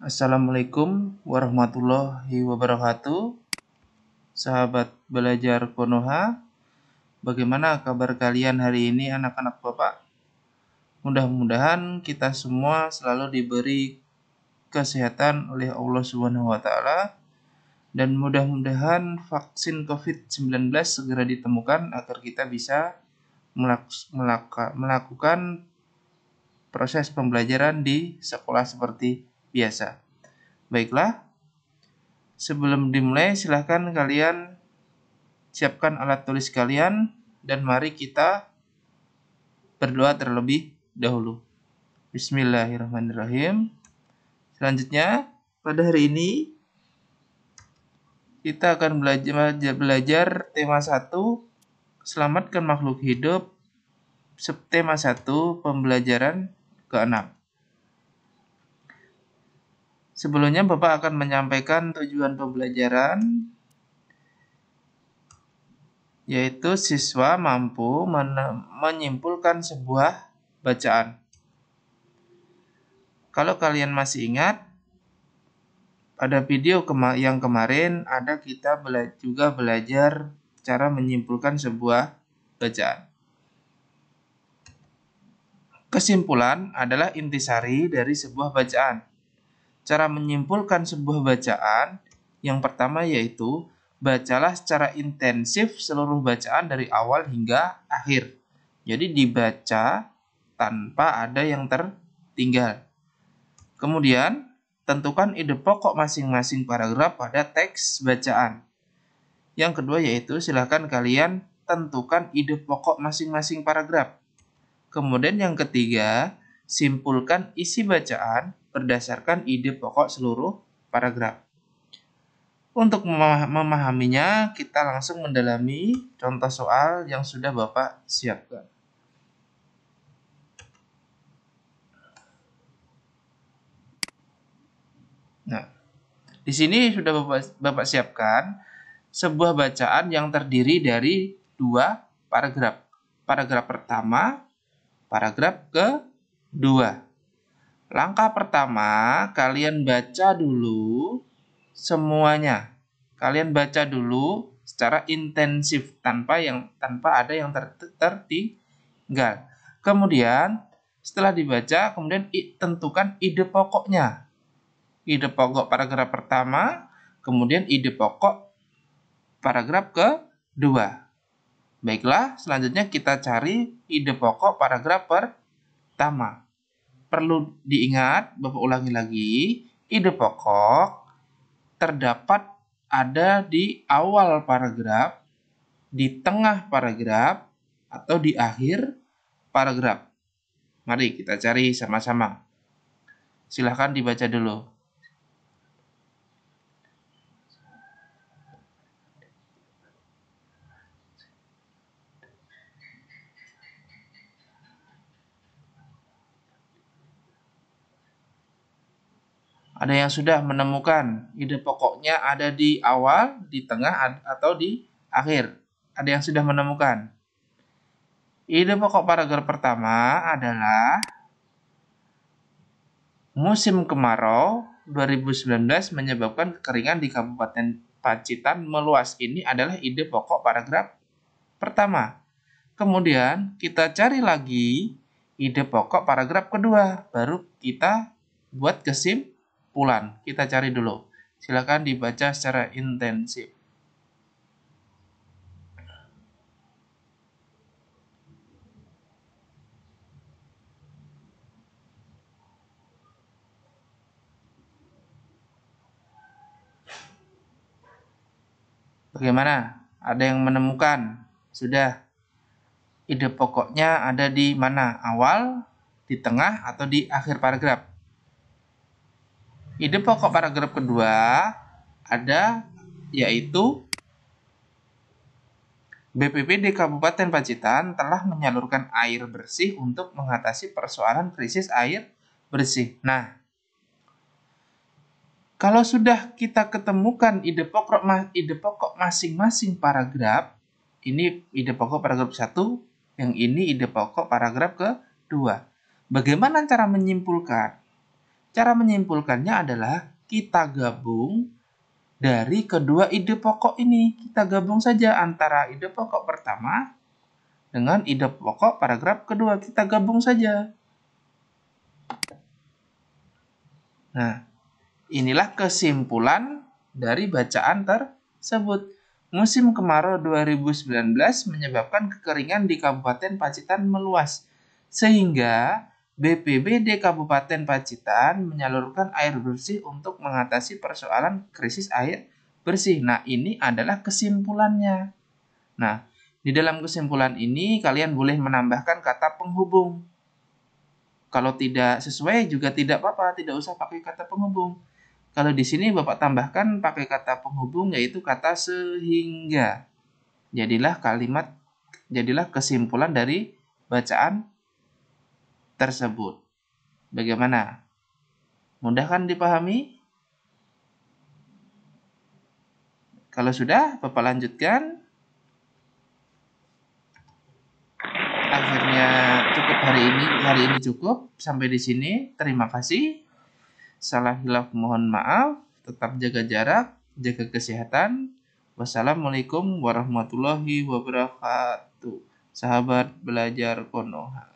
Assalamualaikum warahmatullahi wabarakatuh. Sahabat belajar Konoha, bagaimana kabar kalian hari ini anak-anak Bapak? Mudah-mudahan kita semua selalu diberi kesehatan oleh Allah Subhanahu wa taala dan mudah-mudahan vaksin COVID-19 segera ditemukan agar kita bisa melakukan proses pembelajaran di sekolah seperti biasa. Baiklah, sebelum dimulai silahkan kalian siapkan alat tulis kalian dan mari kita berdoa terlebih dahulu. Bismillahirrahmanirrahim. Selanjutnya, pada hari ini kita akan belajar tema 1, selamatkan makhluk hidup, subtema 1, pembelajaran ke-6. Sebelumnya Bapak akan menyampaikan tujuan pembelajaran, yaitu siswa mampu menyimpulkan sebuah bacaan. Kalau kalian masih ingat, pada video yang kemarin ada kita juga belajar cara menyimpulkan sebuah bacaan. Kesimpulan adalah intisari dari sebuah bacaan. Cara menyimpulkan sebuah bacaan yang pertama yaitu bacalah secara intensif seluruh bacaan dari awal hingga akhir. Jadi dibaca tanpa ada yang tertinggal. Kemudian, tentukan ide pokok masing-masing paragraf pada teks bacaan. Yang kedua yaitu silakan kalian tentukan ide pokok masing-masing paragraf. Kemudian yang ketiga, simpulkan isi bacaan berdasarkan ide pokok seluruh paragraf. Untuk memahaminya, kita langsung mendalami contoh soal yang sudah Bapak siapkan. Nah, di sini sudah Bapak siapkan sebuah bacaan yang terdiri dari 2 paragraf. Paragraf pertama, paragraf kedua. Langkah pertama, kalian baca dulu semuanya. Kalian baca dulu secara intensif tanpa ada yang tertinggal. Kemudian setelah dibaca, kemudian tentukan ide pokoknya. Ide pokok paragraf pertama, kemudian ide pokok paragraf kedua. Baiklah, selanjutnya kita cari ide pokok paragraf pertama. Perlu diingat, Bapak ulangi lagi, ide pokok terdapat ada di awal paragraf, di tengah paragraf, atau di akhir paragraf. Mari kita cari sama-sama. Silahkan dibaca dulu. Ada yang sudah menemukan ide pokoknya ada di awal, di tengah, atau di akhir? Ada yang sudah menemukan? Ide pokok paragraf pertama adalah musim kemarau 2019 menyebabkan kekeringan di Kabupaten Pacitan meluas. Ini adalah ide pokok paragraf pertama. Kemudian kita cari lagi ide pokok paragraf kedua, baru kita buat kesimpulan. Kita cari dulu. Silakan dibaca secara intensif. Bagaimana? Ada yang menemukan? Sudah. Ide pokoknya ada di mana? Awal, di tengah, atau di akhir paragraf? Ide pokok paragraf kedua ada yaitu BPBD Kabupaten Pacitan telah menyalurkan air bersih untuk mengatasi persoalan krisis air bersih. Nah, kalau sudah kita ketemukan ide pokok masing-masing paragraf, ini ide pokok paragraf 1, yang ini ide pokok paragraf kedua. Bagaimana cara menyimpulkan? Cara menyimpulkannya adalah kita gabung dari kedua ide pokok ini. Kita gabung saja antara ide pokok pertama dengan ide pokok paragraf kedua. Kita gabung saja. Nah, inilah kesimpulan dari bacaan tersebut. Musim kemarau 2019 menyebabkan kekeringan di Kabupaten Pacitan meluas, sehingga BPBD Kabupaten Pacitan menyalurkan air bersih untuk mengatasi persoalan krisis air bersih. Nah, ini adalah kesimpulannya. Nah, di dalam kesimpulan ini kalian boleh menambahkan kata penghubung. Kalau tidak sesuai juga tidak apa-apa, tidak usah pakai kata penghubung. Kalau di sini Bapak tambahkan pakai kata penghubung yaitu kata sehingga. Jadilah kesimpulan dari bacaan tersebut. Bagaimana? Mudah kan dipahami? Kalau sudah, Bapak lanjutkan. Akhirnya cukup hari ini cukup sampai di sini. Terima kasih. Salah hilaf mohon maaf. Tetap jaga jarak, jaga kesehatan. Wassalamualaikum warahmatullahi wabarakatuh. Sahabat belajar Konoha.